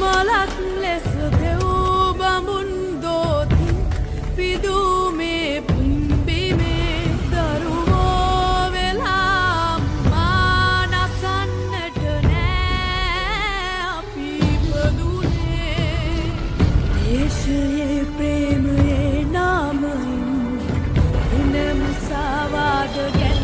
මලක් ලෙස දෙව් බඹුන් දෝතින් පිදුමේ පිම්බීමේ දරුවෝ වෙලා මා නසන්නට නෑ අපි ඉපදුනේ. දේශයේ ප්‍රේමයේ නාමයෙන් එන මුසාවාද ගැන